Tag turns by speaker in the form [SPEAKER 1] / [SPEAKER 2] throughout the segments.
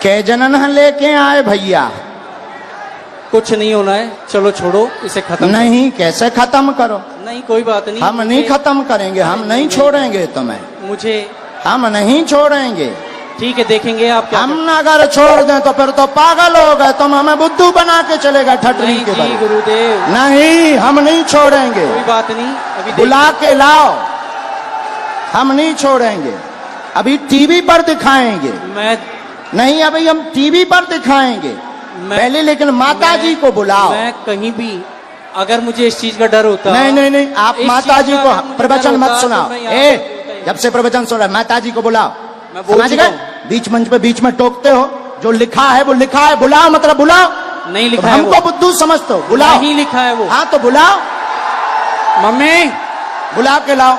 [SPEAKER 1] कै जनन लेके आए भैया?
[SPEAKER 2] कुछ नहीं होना है, चलो छोड़ो इसे खत्म
[SPEAKER 1] नहीं, कैसे खत्म करो?
[SPEAKER 2] नहीं कोई बात नहीं,
[SPEAKER 1] हम नहीं खत्म करेंगे, हम नहीं छोड़ेंगे तुम्हें,
[SPEAKER 2] मुझे
[SPEAKER 1] हम नहीं छोड़ेंगे।
[SPEAKER 2] ठीक है, देखेंगे आप क्या
[SPEAKER 1] हम अगर छोड़ दें तो फिर तो पागल हो गए, तुम हमें बुद्धू बना के चलेगा ठटरी
[SPEAKER 2] नहीं
[SPEAKER 1] के
[SPEAKER 2] जी
[SPEAKER 1] बल।
[SPEAKER 2] गुरुदेव,
[SPEAKER 1] नहीं, हम नहीं छोड़ेंगे,
[SPEAKER 2] कोई बात नहीं, अभी
[SPEAKER 1] बुला के लाओ, हम नहीं छोड़ेंगे। अभी टीवी पर दिखाएंगे,
[SPEAKER 2] मैं
[SPEAKER 1] नहीं अभी हम टीवी पर दिखाएंगे पहले, लेकिन माता जी को बुलाओ।
[SPEAKER 2] मैं कहीं भी अगर मुझे इस चीज का डर होता,
[SPEAKER 1] नहीं नहीं नहीं, आप
[SPEAKER 2] इस
[SPEAKER 1] माता
[SPEAKER 2] चीज
[SPEAKER 1] जी
[SPEAKER 2] का
[SPEAKER 1] को
[SPEAKER 2] अगर मुझे
[SPEAKER 1] प्रवचन
[SPEAKER 2] डर
[SPEAKER 1] मत
[SPEAKER 2] होता,
[SPEAKER 1] सुनाओ।
[SPEAKER 2] तो मैं यहाँ
[SPEAKER 1] ए,
[SPEAKER 2] पर
[SPEAKER 1] जब से प्रवचन सुना, माता जी को बुलाओ।
[SPEAKER 2] मैं बोल
[SPEAKER 1] समझ
[SPEAKER 2] चुका
[SPEAKER 1] गए? बीच मंच पे बीच में टोकते हो, जो लिखा है वो लिखा है, बुलाओ मतलब बुलाओ।
[SPEAKER 2] नहीं
[SPEAKER 1] तो
[SPEAKER 2] लिखा है
[SPEAKER 1] हमको
[SPEAKER 2] वो,
[SPEAKER 1] बुद्धू समझते हो, बुलाओ।
[SPEAKER 2] नहीं लिखा है वो।
[SPEAKER 1] हाँ तो बुलाओ,
[SPEAKER 2] मम्मी,
[SPEAKER 1] बुला के लाओ,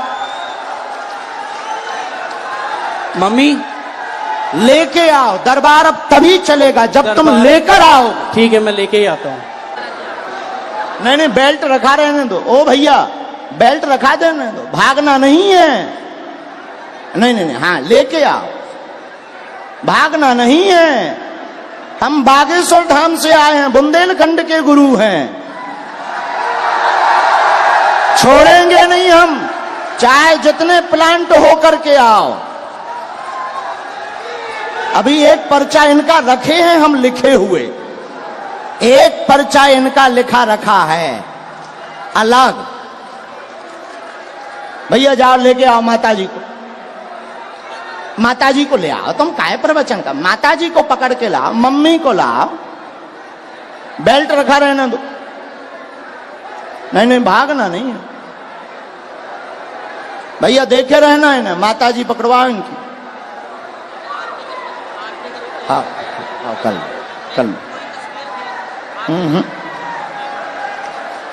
[SPEAKER 2] मम्मी
[SPEAKER 1] लेके आओ। दरबार अब तभी चलेगा जब तुम
[SPEAKER 2] दरबार-
[SPEAKER 1] लेकर आओ।
[SPEAKER 2] ठीक है, मैं लेके ही आता हूँ।
[SPEAKER 1] नहीं नहीं, बेल्ट रखा रहने दो। ओ भैया, बेल्ट रखा देने दो, भागना नहीं है। नहीं नहीं नहीं, हाँ लेके आओ, भागना नहीं है। हम बागेश्वर धाम से आए हैं, बुंदेलखंड के गुरु हैं, छोड़ेंगे नहीं हम, चाहे जितने प्लांट होकर के आओ। अभी एक पर्चा इनका रखे हैं हम लिखे हुए, एक पर्चा इनका लिखा रखा है अलग। भैया जाओ लेके आओ माता जी को, माता जी को ले आओ। तुम काहे प्रवचन का, माता जी को पकड़ के लाओ, मम्मी को लाओ, बेल्ट रखा रहने दो। नहीं नहीं, भागना नहीं है भैया, देखे रहना है ना, माता जी पकड़वाओ इनकी। हाँ हाँ, कल कल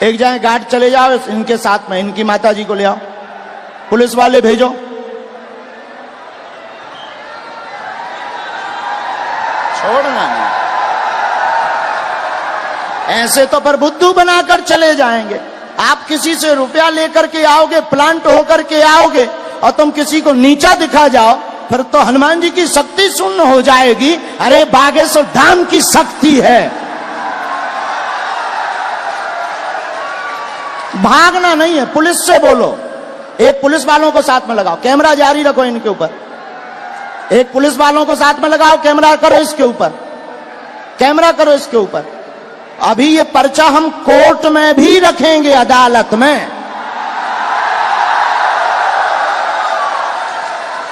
[SPEAKER 1] एक जाए गार्ड चले जाओ इनके साथ में, इनकी माता जी को ले आओ, पुलिस वाले भेजो। छोड़ना नहीं, ऐसे तो पर बुद्धू बनाकर चले जाएंगे। आप किसी से रुपया लेकर के आओगे, प्लांट होकर के आओगे, और तुम किसी को नीचा दिखा जाओ, फिर तो हनुमान जी की शक्ति शून्य हो जाएगी। अरे बागेश्वर धाम की शक्ति है, भागना नहीं है। पुलिस से बोलो, एक पुलिस वालों को साथ में लगाओ, कैमरा जारी रखो इनके ऊपर, एक पुलिस वालों को साथ में लगाओ, कैमरा करो इसके ऊपर, कैमरा करो इसके ऊपर। अभी ये पर्चा हम कोर्ट में भी रखेंगे, अदालत में,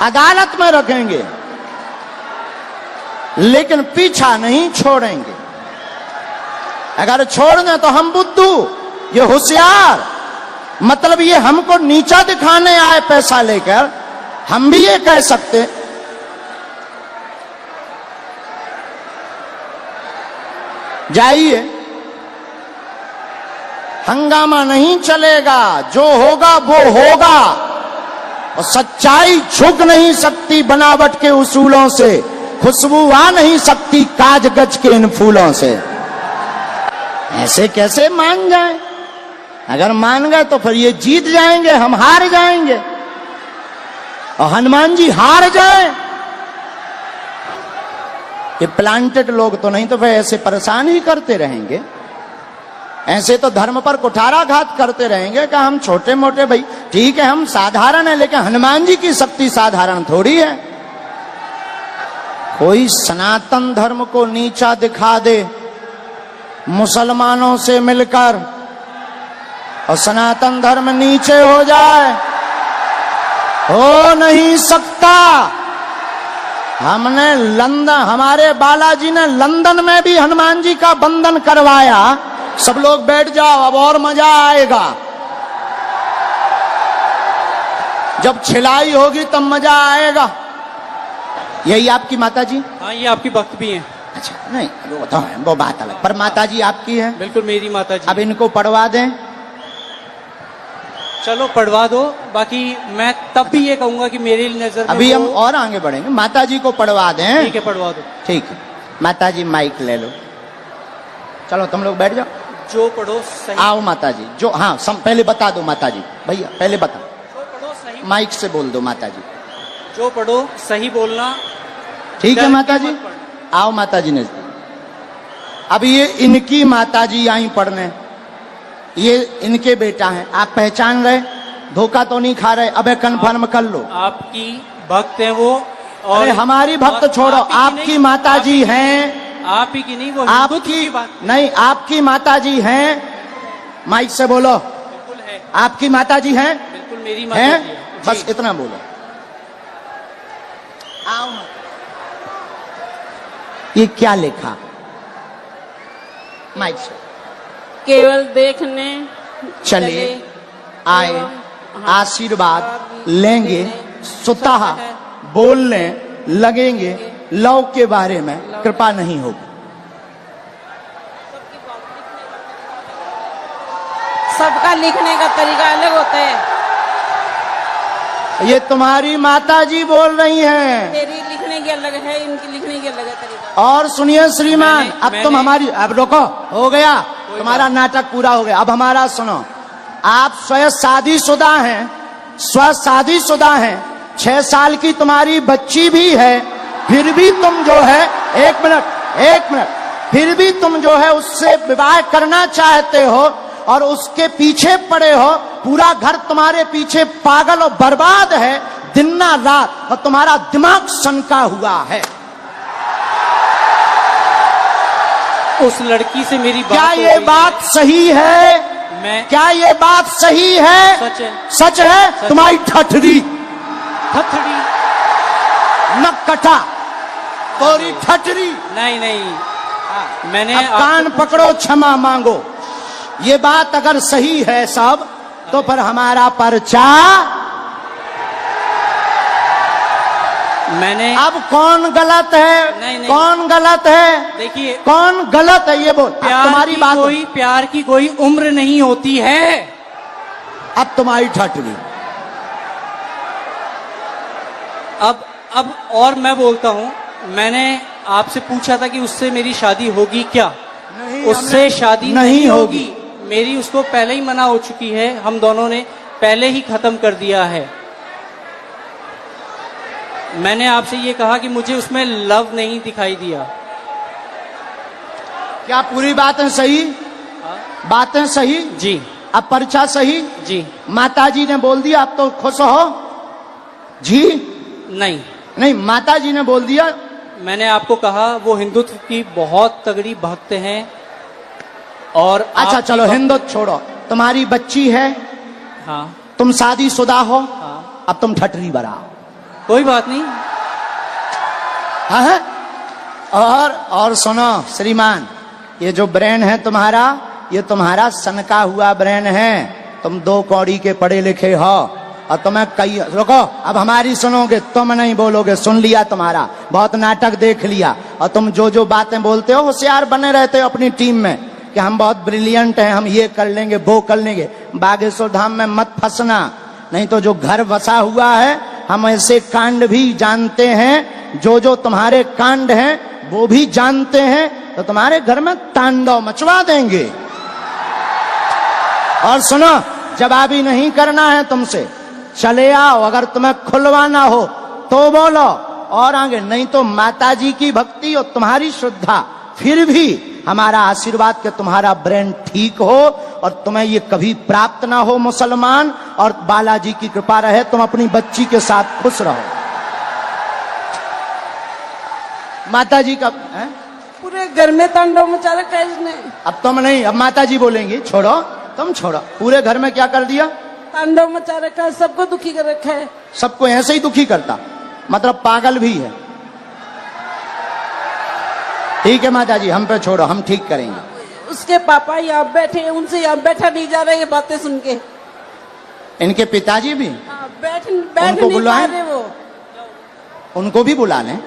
[SPEAKER 1] अदालत में रखेंगे, लेकिन पीछा नहीं छोड़ेंगे। अगर छोड़ दें तो हम बुद्धू, ये होशियार, मतलब ये हमको नीचा दिखाने आए पैसा लेकर, हम भी ये कह सकते। जाइए, हंगामा नहीं चलेगा, जो होगा वो होगा, और सच्चाई झुक नहीं सकती बनावट के उसूलों से, खुशबू आ नहीं सकती काज गज के इन फूलों से। ऐसे कैसे मान जाए? अगर मान गए तो फिर ये जीत जाएंगे, हम हार जाएंगे, और हनुमान जी हार जाए। ये प्लांटेड लोग तो नहीं तो फिर ऐसे परेशान ही करते रहेंगे, ऐसे तो धर्म पर कुठाराघात करते रहेंगे कि हम छोटे मोटे, भाई ठीक है हम साधारण है, लेकिन हनुमान जी की शक्ति साधारण थोड़ी है। कोई सनातन धर्म को नीचा दिखा दे मुसलमानों से मिलकर, और सनातन धर्म नीचे हो जाए, हो नहीं सकता। हमने लंदन, हमारे बालाजी ने लंदन में भी हनुमान जी का बंधन करवाया। सब लोग बैठ जाओ, अब और मजा आएगा, जब छिलाई होगी तब मजा आएगा। यही आपकी माता जी?
[SPEAKER 2] हाँ, ये आपकी भक्त भी हैं।
[SPEAKER 1] अच्छा, नहीं वो तो है, वो बात अलग, पर माता जी आपकी है?
[SPEAKER 2] बिल्कुल मेरी माता जी।
[SPEAKER 1] अब इनको पढ़वा दें?
[SPEAKER 2] चलो पढ़वा दो, बाकी मैं तब भी ये कहूंगा कि मेरी नजर में
[SPEAKER 1] अभी हम और आगे बढ़ेंगे, माता जी को पढ़वा दें।
[SPEAKER 2] ठीक है, पढ़वा दो।
[SPEAKER 1] ठीक है, माता जी माइक ले लो, चलो तुम लोग बैठ जाओ।
[SPEAKER 2] जो पढ़ो सही,
[SPEAKER 1] आओ माता जी, जो हाँ पहले बता दो माता जी, भैया पहले बता,
[SPEAKER 2] जो पढ़ो सही,
[SPEAKER 1] माइक से बोल दो माता जी।
[SPEAKER 2] जो पढ़ो सही बोलना।
[SPEAKER 1] ठीक है माता जी, आओ माताजी ने। अब ये इनकी माताजी आई पढ़ने, ये इनके बेटा हैं। आप पहचान रहे, धोखा तो नहीं खा रहे? अबे कन्फर्म कर लो।
[SPEAKER 2] आपकी भक्त है वो, और
[SPEAKER 1] अरे हमारी भक्त
[SPEAKER 2] और
[SPEAKER 1] छोड़ो,
[SPEAKER 2] आप ही की
[SPEAKER 1] आपकी
[SPEAKER 2] नहीं,
[SPEAKER 1] माताजी हैं।
[SPEAKER 2] आप ही की नहीं, वो
[SPEAKER 1] आपकी
[SPEAKER 2] हिंदुत्व की बात
[SPEAKER 1] नहीं, आपकी माताजी हैं। माइक से बोलो,
[SPEAKER 2] बिल्कुल है,
[SPEAKER 1] आपकी माताजी हैं?
[SPEAKER 2] बिल्कुल मेरी
[SPEAKER 1] हैं?
[SPEAKER 2] माता जी है।
[SPEAKER 1] बस
[SPEAKER 2] जी।
[SPEAKER 1] इतना बोलो। आओ। ये क्या लिखा? माइक से
[SPEAKER 3] केवल देखने
[SPEAKER 1] चले आए, आशीर्वाद लेंगे, स्वतः बोलने लगेंगे, लव के बारे में कृपा नहीं होगी।
[SPEAKER 3] सबका लिखने का तरीका अलग होता है।
[SPEAKER 1] ये तुम्हारी माताजी बोल रही हैं।
[SPEAKER 3] तेरी लिखने की अलग है, इनकी लिखने की अलग है तरीका।
[SPEAKER 1] और सुनिए श्रीमान, अब तुम
[SPEAKER 2] मैंने-
[SPEAKER 1] हमारी, अब रोको, हो गया तुम्हारा नाटक पूरा हो गया। अब हमारा सुनो। आप स्वयं शादीशुदा हैं, स्व शादीशुदा हैं, 6 साल की तुम्हारी बच्ची भी है, फिर भी तुम जो है, एक मिनट, फिर भी तुम जो है उससे विवाह करना चाहते हो और उसके पीछे पड़े हो। पूरा घर तुम्हारे पीछे पागल और बर्बाद है दिन ना रात, और तुम्हारा दिमाग सनका हुआ है।
[SPEAKER 2] उस लड़की से मेरी बात
[SPEAKER 1] क्या
[SPEAKER 2] हो
[SPEAKER 1] ये
[SPEAKER 2] गई
[SPEAKER 1] बात सही है?
[SPEAKER 2] मैं
[SPEAKER 1] क्या ये बात सही है?
[SPEAKER 2] सच है।
[SPEAKER 1] सच है। तुम्हारी ठठरी
[SPEAKER 2] थथड़ी
[SPEAKER 1] न कटा, तोरी ठठरी।
[SPEAKER 2] नहीं, मैंने
[SPEAKER 1] अब कान
[SPEAKER 2] आपको
[SPEAKER 1] पकड़ो, क्षमा मांगो। ये बात अगर सही है सब, तो फिर हमारा पर्चा।
[SPEAKER 2] मैंने
[SPEAKER 1] अब कौन गलत है?
[SPEAKER 2] नहीं।
[SPEAKER 1] कौन गलत है?
[SPEAKER 2] देखिए,
[SPEAKER 1] कौन गलत है ये बोल। अब तुम्हारी बात,
[SPEAKER 2] प्यार की कोई उम्र नहीं होती है।
[SPEAKER 1] अब तुम्हारी ठठरी।
[SPEAKER 2] अब और मैं बोलता हूँ, मैंने आपसे पूछा था कि उससे मेरी शादी होगी क्या?
[SPEAKER 1] नहीं,
[SPEAKER 2] उससे शादी
[SPEAKER 1] नहीं
[SPEAKER 2] नहीं
[SPEAKER 1] होगी।
[SPEAKER 2] होगी। मेरी उसको पहले ही मना हो चुकी है, हम दोनों ने पहले ही खत्म कर दिया है। मैंने आपसे ये कहा कि मुझे उसमें लव नहीं दिखाई दिया।
[SPEAKER 1] क्या पूरी बातें सही? बातें सही?
[SPEAKER 2] जी
[SPEAKER 1] अब पर्चा सही?
[SPEAKER 2] जी।
[SPEAKER 1] माताजी ने बोल दिया, अब तो खुश हो जी? नहीं, माताजी ने बोल दिया।
[SPEAKER 2] मैंने आपको कहा वो हिंदुत्व की बहुत तगड़ी भक्त हैं। और
[SPEAKER 1] अच्छा
[SPEAKER 2] आपकी
[SPEAKER 1] चलो,
[SPEAKER 2] भक्त-
[SPEAKER 1] हिंदुत्व छोड़ो। तुम्हारी बच्ची है,
[SPEAKER 2] हाँ
[SPEAKER 1] तुम शादीशुदा हो,
[SPEAKER 2] हाँ,
[SPEAKER 1] अब तुम ठठरी बराओ।
[SPEAKER 2] कोई बात नहीं।
[SPEAKER 1] हाँ है? और सुनो श्रीमान, ये जो ब्रेन है तुम्हारा, ये तुम्हारा सनका हुआ ब्रेन है। तुम 2 कौड़ी के पढ़े लिखे हो, और तुम्हें कई, रुको, अब हमारी सुनोगे, तुम नहीं बोलोगे। सुन लिया तुम्हारा, बहुत नाटक देख लिया, और तुम जो बातें बोलते हो होशियार बने रहते हो अपनी टीम में कि हम बहुत ब्रिलियंट हैं, हम ये कर लेंगे, वो कर लेंगे। बागेश्वर धाम में मत फंसना, नहीं तो जो घर बसा हुआ है, हम ऐसे कांड भी जानते हैं, जो तुम्हारे कांड हैं वो भी जानते हैं, तो तुम्हारे घर में तांडव मचवा देंगे। और सुनो, जवाबी नहीं करना है तुमसे, चले आओ। अगर तुम्हें खुलवाना हो तो बोलो, और आगे नहीं तो माताजी की भक्ति और तुम्हारी श्रद्धा, फिर भी हमारा आशीर्वाद के तुम्हारा ब्रेन ठीक हो और तुम्हें ये कभी प्राप्त ना हो मुसलमान, और बालाजी की कृपा रहे, तुम अपनी बच्ची के साथ खुश रहो। माताजी का है?
[SPEAKER 3] पूरे घर में तांडव मचा रखा है इसने।
[SPEAKER 1] अब तुम नहीं, अब माताजी बोलेंगी। छोड़ो, तुम छोड़ो। पूरे घर में क्या कर दिया?
[SPEAKER 3] तांडव मचा रखा है, सबको दुखी कर रखा है।
[SPEAKER 1] सबको ऐसे ही दुखी करता, मतलब पागल भी है। ठीक है माताजी, हम पे छोड़ो, हम ठीक करेंगे।
[SPEAKER 3] उसके पापा यहाँ बैठे हैं, उनसे यहाँ बैठा नहीं जा रहा है, ये बातें सुन के।
[SPEAKER 1] इनके पिताजी भी,
[SPEAKER 3] हाँ, बैठ
[SPEAKER 1] उनको
[SPEAKER 3] नहीं पा
[SPEAKER 1] बुलाएं।
[SPEAKER 3] रहे वो।
[SPEAKER 1] उनको भी बुला लें।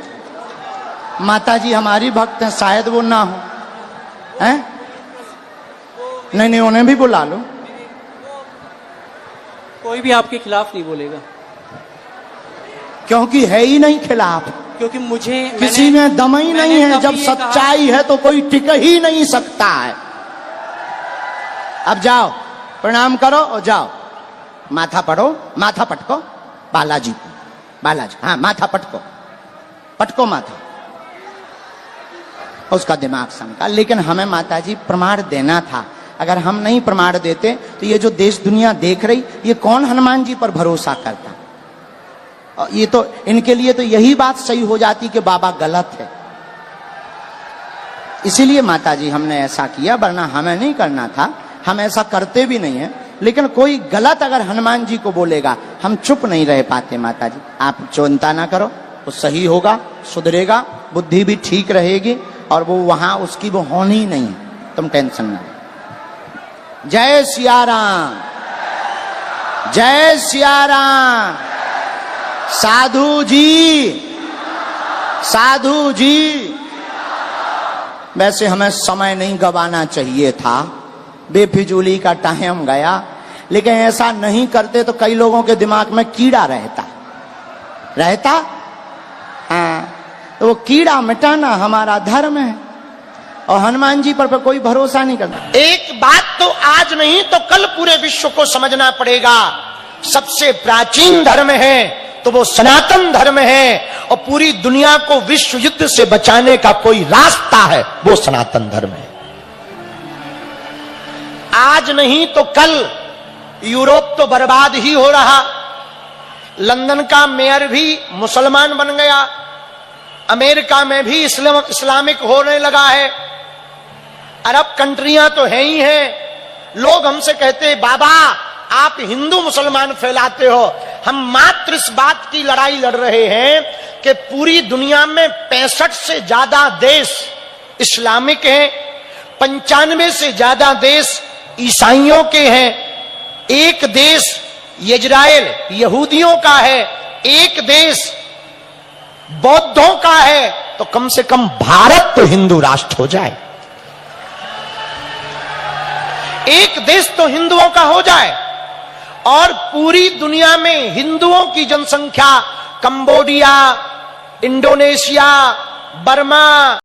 [SPEAKER 1] माताजी हमारी भक्त हैं, शायद वो ना हो, हैं? नहीं, उन्हें भी बुला लो।
[SPEAKER 2] कोई भी आपके खिलाफ नहीं बोलेगा,
[SPEAKER 1] क्योंकि है ही नहीं खिलाफ,
[SPEAKER 2] क्योंकि मुझे
[SPEAKER 1] किसी में दम ही नहीं है। जब सच्चाई है तो कोई टिक ही नहीं सकता है। अब जाओ, प्रणाम करो और जाओ, माथा पढ़ो, माथा पटको बालाजी, हाँ, माथा पटको, पटको माथा। उसका दिमाग सनका। लेकिन हमें माताजी प्रमाण देना था। अगर हम नहीं प्रमाण देते तो ये जो देश दुनिया देख रही, ये कौन हनुमान जी पर भरोसा करता। और ये तो इनके लिए तो यही बात सही हो जाती कि बाबा गलत है। इसीलिए माताजी हमने ऐसा किया, वरना हमें नहीं करना था। हम ऐसा करते भी नहीं है। लेकिन कोई गलत अगर हनुमान जी को बोलेगा, हम चुप नहीं रह पाते। माताजी आप चिंता ना करो, वो सही होगा, सुधरेगा, बुद्धि भी ठीक रहेगी, और वो वहां उसकी वो होनी ही नहीं, तुम टेंशन ना। जय सिया राम, जय सिया राम। साधु जी, साधु जी। वैसे हमें समय नहीं गवाना चाहिए था, बेफिजूली का टाइम गया। लेकिन ऐसा नहीं करते तो कई लोगों के दिमाग में कीड़ा रहता। हाँ, तो वो कीड़ा मिटाना हमारा धर्म है, और हनुमान जी पर कोई भरोसा नहीं करता। एक बात तो आज नहीं तो कल पूरे विश्व को समझना पड़ेगा, सबसे प्राचीन धर्म है तो वो सनातन धर्म है, और पूरी दुनिया को विश्व युद्ध से बचाने का कोई रास्ता है, वो सनातन धर्म है। आज नहीं तो कल यूरोप तो बर्बाद ही हो रहा। लंदन का मेयर भी मुसलमान बन गया, अमेरिका में भी इस्लामिक होने लगा है, अरब कंट्रियां तो है ही हैं। लोग हमसे कहते हैं बाबा आप हिंदू मुसलमान फैलाते हो। हम मात्र इस बात की लड़ाई लड़ रहे हैं कि पूरी दुनिया में 65 से ज्यादा देश इस्लामिक हैं, 95 से ज्यादा देश ईसाइयों के हैं, एक देश इजराइल यहूदियों का है, एक देश बौद्धों का है। तो कम से कम भारत तो हिंदू राष्ट्र हो जाए, एक देश तो हिंदुओं का हो जाए, और पूरी दुनिया में हिंदुओं की जनसंख्या कंबोडिया, इंडोनेशिया, बर्मा,